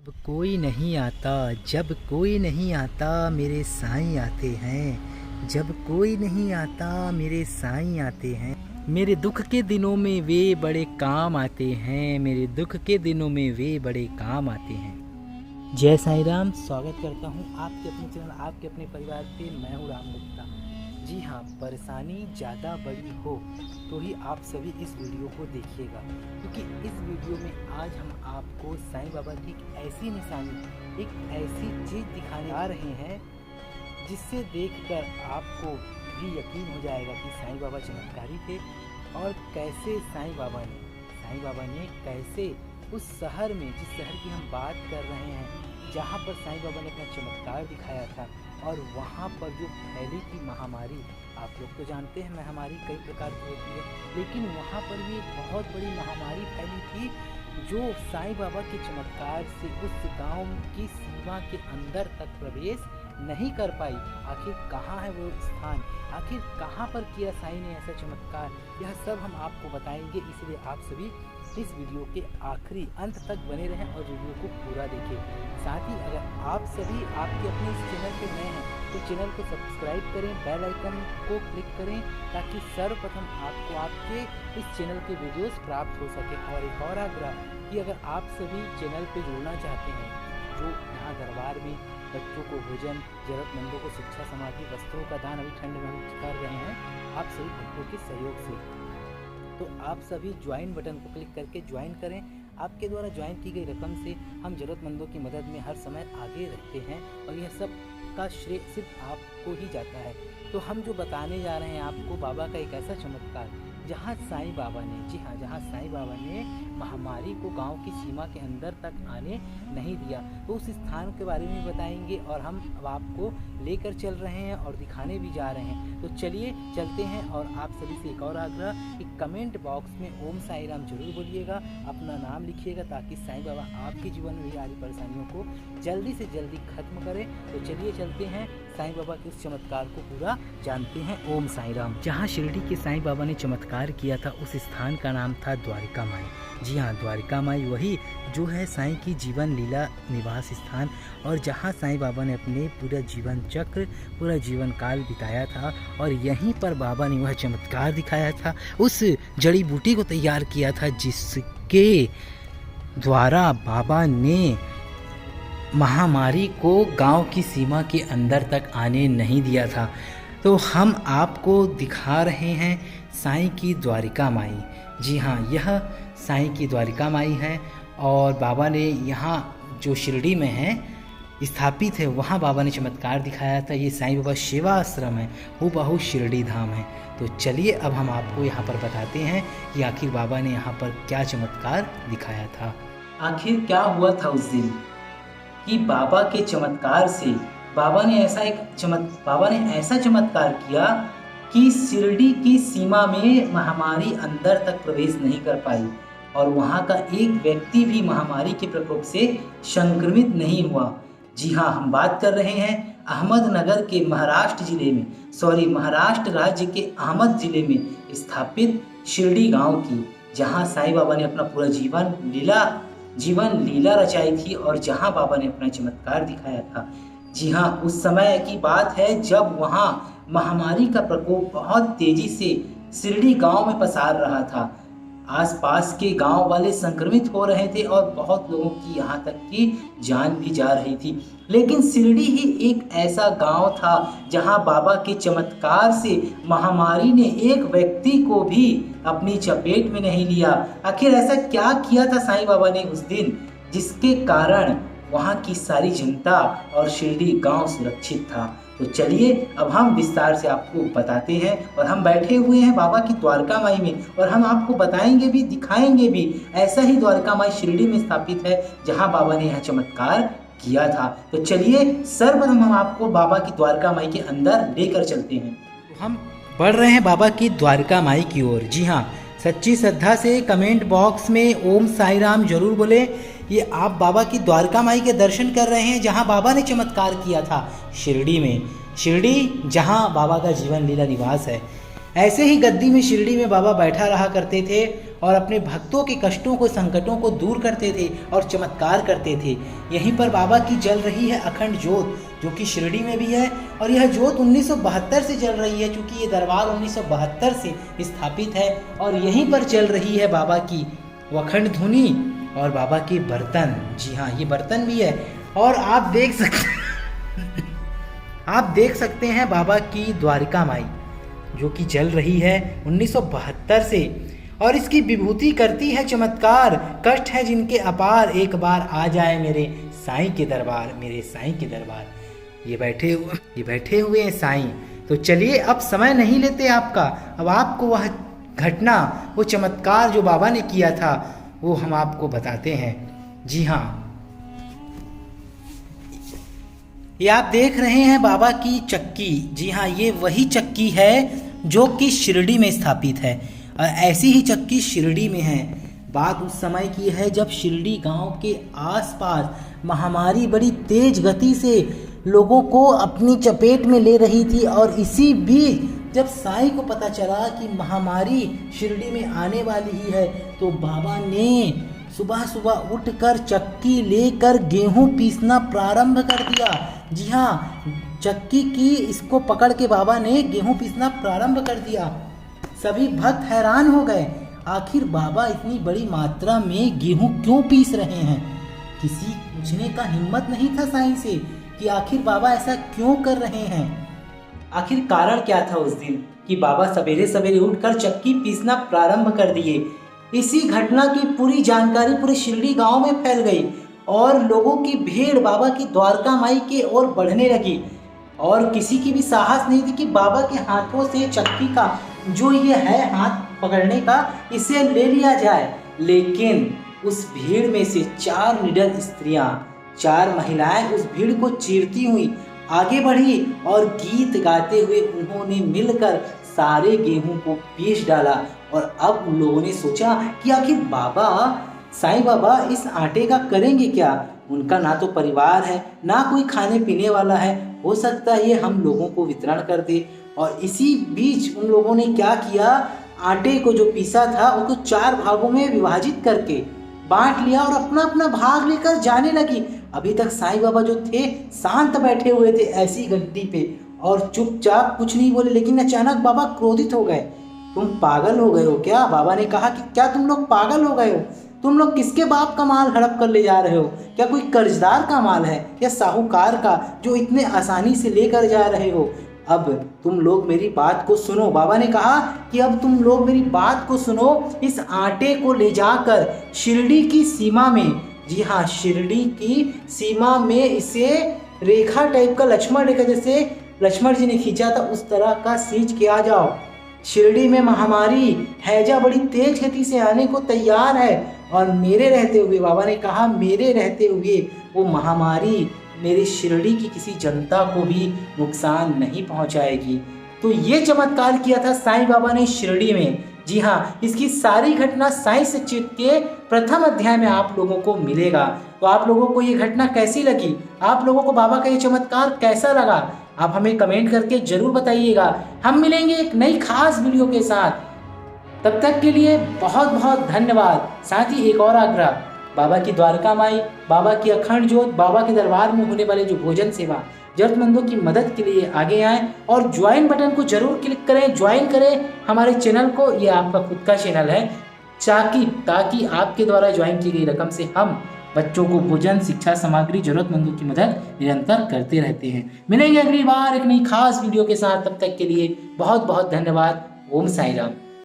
जब कोई नहीं आता, जब कोई नहीं आता मेरे साईं आते हैं। जब कोई नहीं आता मेरे साईं आते हैं। मेरे दुख के दिनों में वे बड़े काम आते हैं। मेरे दुख के दिनों में वे बड़े काम आते हैं। जय साईं राम। स्वागत करता हूँ आपके अपने चैनल, आपके अपने परिवार पे। मैं हूँ राम गुप्ता। जी हाँ, परेशानी ज़्यादा बड़ी हो तो ही आप सभी इस वीडियो को देखिएगा, क्योंकि इस वीडियो में आज हम आपको साईं बाबा की एक ऐसी निशानी, एक ऐसी चीज़ दिखाने आ रहे हैं जिससे देखकर आपको भी यकीन हो जाएगा कि साईं बाबा चमत्कारी थे। और कैसे साईं बाबा ने कैसे उस शहर में, जिस शहर की हम बात कर रहे हैं, जहाँ पर साईं बाबा ने अपना चमत्कार दिखाया था, और वहाँ पर जो फैली थी महामारी, आप लोग तो जानते हैं महामारी कई प्रकार की होती है, लेकिन वहाँ पर भी एक बहुत बड़ी महामारी फैली थी जो साईं बाबा के चमत्कार से उस गांव की सीमा के अंदर तक प्रवेश नहीं कर पाई। आखिर कहाँ है वो स्थान, आखिर कहाँ पर किया साईं ने ऐसा चमत्कार, यह सब हम आपको बताएंगे। इसलिए आप सभी इस वीडियो के आखिरी अंत तक बने रहें और वीडियो को पूरा देखें। साथ ही अगर आप सभी आपके अपने इस चैनल पे नए हैं तो चैनल को सब्सक्राइब करें, बेल आइकन को क्लिक करें, ताकि सर्वप्रथम आपको आपके इस चैनल के वीडियोस प्राप्त हो सके। और एक और आग्रह कि अगर आप सभी चैनल पे जुड़ना चाहते हैं, जो यहाँ दरबार में बच्चों को भोजन, जरूरतमंदों को शिक्षा, सामग्री, वस्त्रों का दान अभी ठंड में हम कर रहे हैं आप सभी भक्तों के सहयोग से, तो आप सभी ज्वाइन बटन को क्लिक करके ज्वाइन करें। आपके द्वारा ज्वाइन की गई रकम से हम जरूरतमंदों की मदद में हर समय आगे रहते हैं, और यह सब का श्रेय सिर्फ आपको ही जाता है। तो हम जो बताने जा रहे हैं आपको बाबा का एक ऐसा चमत्कार, जहाँ साईं बाबा ने, जी हाँ, जहाँ साईं बाबा ने महामारी को गांव की सीमा के अंदर तक आने नहीं दिया, तो उस स्थान के बारे में बताएंगे और हम अब आपको लेकर चल रहे हैं और दिखाने भी जा रहे हैं। तो चलिए चलते हैं। और आप सभी से एक और आग्रह कि कमेंट बॉक्स में ओम साईं राम जरूर बोलिएगा, अपना नाम लिखिएगा, ताकि साईं बाबा आपके जीवन में भी आ रही परेशानियों को जल्दी से जल्दी खत्म करें। तो चलिए चलते हैं, साईं बाबा के उस चमत्कार को पूरा जानते हैं। ओम साईं राम। जहाँ शिरडी के साईं बाबा ने चमत्कार किया था, उस स्थान का नाम था द्वारिका माई। जी हाँ, द्वारिका माई वही जो है साईं की जीवन लीला निवास स्थान, और जहाँ साईं बाबा ने अपने पूरा जीवन चक्र, पूरा जीवन काल बिताया था, और यहीं पर बाबा ने वह चमत्कार दिखाया था, उस जड़ी बूटी को तैयार किया था जिसके द्वारा बाबा ने महामारी को गांव की सीमा के अंदर तक आने नहीं दिया था। तो हम आपको दिखा रहे हैं साईं की द्वारिका माई। जी हाँ, यह साईं की द्वारिका माई है, और बाबा ने यहाँ जो शिरडी में है स्थापित है, वहाँ बाबा ने चमत्कार दिखाया था। ये साईं बाबा सेवा आश्रम है, हूबहू शिरडी धाम है। तो चलिए अब हम आपको यहाँ पर बताते हैं कि आखिर बाबा ने यहाँ पर क्या चमत्कार दिखाया था। आखिर क्या हुआ था उस दिन कि बाबा के चमत्कार से बाबा ने ऐसा चमत्कार किया कि शिरडी की सीमा में महामारी अंदर तक प्रवेश नहीं कर पाई, और वहाँ का एक व्यक्ति भी महामारी के प्रकोप से संक्रमित नहीं हुआ। जी हाँ, हम बात कर रहे हैं अहमदनगर के महाराष्ट्र राज्य के अहमद जिले में स्थापित शिरडी गांव की, जहाँ साईं बाबा ने अपना पूरा जीवन लीला रचाई थी, और जहाँ बाबा ने अपना चमत्कार दिखाया था। जी हाँ, उस समय की बात है जब वहाँ महामारी का प्रकोप बहुत तेजी से शिरडी गांव में पसार रहा था। आसपास के गांव वाले संक्रमित हो रहे थे, और बहुत लोगों की यहाँ तक कि जान भी जा रही थी। लेकिन शिरडी ही एक ऐसा गांव था जहां बाबा के चमत्कार से महामारी ने एक व्यक्ति को भी अपनी चपेट में नहीं लिया। आखिर ऐसा क्या किया था साईं बाबा ने उस दिन, जिसके कारण वहां की सारी जनता और शिरडी गांव सुरक्षित था। तो चलिए अब हम विस्तार से आपको बताते हैं, और हम बैठे हुए हैं बाबा की द्वारका माई में, और हम आपको बताएंगे भी, दिखाएंगे भी। ऐसा ही द्वारका माई शिरडी में स्थापित है, जहां बाबा ने यह चमत्कार किया था। तो चलिए सर्वप्रथम हम आपको बाबा की द्वारका माई के अंदर लेकर चलते हैं। तो हम बढ़ रहे हैं बाबा की द्वारका माई की ओर। जी हाँ, सच्ची श्रद्धा से कमेंट बॉक्स में ओम साईं राम जरूर बोले। ये आप बाबा की द्वारका माई के दर्शन कर रहे हैं, जहाँ बाबा ने चमत्कार किया था शिरडी में। शिरडी जहाँ बाबा का जीवन लीला निवास है। ऐसे ही गद्दी में शिरडी में बाबा बैठा रहा करते थे, और अपने भक्तों के कष्टों को, संकटों को दूर करते थे और चमत्कार करते थे। यहीं पर बाबा की जल रही है अखंड ज्योत, जो कि शिरडी में भी है। और यह ज्योत 1972 से जल रही है, क्योंकि ये दरबार 1972 से स्थापित है। और यहीं पर चल रही है बाबा की वो अखंड धुनी और बाबा के बर्तन। जी हाँ, ये बर्तन भी है। और आप देख सकते हैं बाबा की द्वारिका माई, जो कि जल रही है 1972 से, और इसकी विभूति करती है चमत्कार। कष्ट है जिनके अपार, एक बार आ जाए मेरे साईं के दरबार, मेरे साईं के दरबार। ये बैठे हुए हैं साईं। तो चलिए, अब समय नहीं लेते आपका, अब आपको वह घटना, वो चमत्कार जो बाबा ने किया था, वो हम आपको बताते हैं। जी हाँ, ये आप देख रहे हैं बाबा की चक्की। जी हाँ, ये वही चक्की है जो कि शिरडी में स्थापित है। और ऐसी ही चक्की शिरडी में है। बात उस समय की है जब शिरडी गांव के आसपास महामारी बड़ी तेज गति से लोगों को अपनी चपेट में ले रही थी। और इसी बीच जब साईं को पता चला कि महामारी शिरडी में आने वाली ही है, तो बाबा ने सुबह सुबह उठकर चक्की लेकर गेहूं पीसना प्रारंभ कर दिया। जी हाँ, चक्की की इसको पकड़ के बाबा ने गेहूं पीसना प्रारंभ कर दिया। सभी भक्त हैरान हो गए, आखिर बाबा इतनी बड़ी मात्रा में गेहूं क्यों पीस रहे हैं। किसी पूछने का हिम्मत नहीं था साईं से कि आखिर बाबा ऐसा क्यों कर रहे हैं। आखिर कारण क्या था उस दिन कि बाबा सवेरे सवेरे उठकर चक्की पीसना प्रारंभ कर दिए। इसी घटना की पूरी जानकारी पूरे शिरडी गांव में फैल गई और लोगों की भीड़ बाबा की द्वारका माई की ओर बढ़ने लगी। और किसी की भी साहस नहीं थी कि बाबा के हाथों से चक्की का जो ये है हाथ पकड़ने का, इसे ले लिया जाए। लेकिन उस भीड़ में से 4 निडर स्त्रियां, 4 महिलाएं उस भीड़ को चीरती हुई आगे बढ़ी और गीत गाते हुए उन्होंने मिलकर सारे गेहूं को पीस डाला। और अब उन लोगों ने सोचा कि आखिर बाबा, साईं बाबा इस आटे का करेंगे क्या। उनका ना तो परिवार है, ना कोई खाने पीने वाला है, हो सकता है ये हम लोगों को वितरण कर दे। और इसी बीच उन लोगों ने क्या किया, आटे को जो पीसा था उसको 4 भागों में विभाजित करके बांट लिया और अपना अपना भाग लेकर जाने लगी। अभी तक साईं बाबा जो थे शांत बैठे हुए थे ऐसी गद्दी पे और चुपचाप कुछ नहीं बोले। लेकिन अचानक बाबा क्रोधित हो गए। तुम पागल हो गए हो क्या? बाबा ने कहा कि क्या तुम लोग पागल हो गए हो? तुम लोग किसके बाप का माल हड़प कर ले जा रहे हो? क्या कोई कर्जदार का माल है या साहूकार का जो इतने आसानी से लेकर जा रहे हो? अब तुम लोग मेरी बात को सुनो। बाबा ने कहा कि अब तुम लोग मेरी बात को सुनो। इस आटे को ले जाकर शिरडी की सीमा में, जी हाँ, शिरडी की सीमा में इसे रेखा टाइप का, लक्ष्मण रेखा जैसे लक्ष्मण जी ने खींचा था उस तरह का सींच के आ जाओ। शिरडी में महामारी हैजा बड़ी तेज गति से आने को तैयार है और मेरे रहते हुए, बाबा ने कहा मेरे रहते हुए वो महामारी मेरी शिरडी की किसी जनता को भी नुकसान नहीं पहुंचाएगी। तो ये चमत्कार किया था साईं बाबा ने शिरडी में। जी हाँ, इसकी सारी घटना साईं सच्चित के प्रथम अध्याय में आप लोगों को मिलेगा। तो आप लोगों को ये घटना कैसी लगी? आप लोगों को बाबा का ये चमत्कार कैसा लगा? आप हमें कमेंट करके जरूर बताइएगा। हम मिलेंगे एक नई खास वीडियो के साथ। तब तक के लिए बहुत बहुत धन्यवाद। साथ ही एक और आग्रह, बाबा की द्वारका माई, बाबा की अखंड ज्योत, बाबा के दरबार में होने वाले जो भोजन सेवा, जरूरतमंदों की मदद के लिए आगे आएँ और ज्वाइन बटन को जरूर क्लिक करें, ज्वाइन करें हमारे चैनल को। ये आपका खुद का चैनल है, ताकि आपके द्वारा ज्वाइन की गई रकम से हम बच्चों को भोजन, शिक्षा सामग्री, जरूरतमंदों की मदद निरंतर करते रहते हैं। मिलेंगे अगली बार एक नई खास वीडियो के साथ। तब तक के लिए बहुत बहुत धन्यवाद। ओम साईं राम।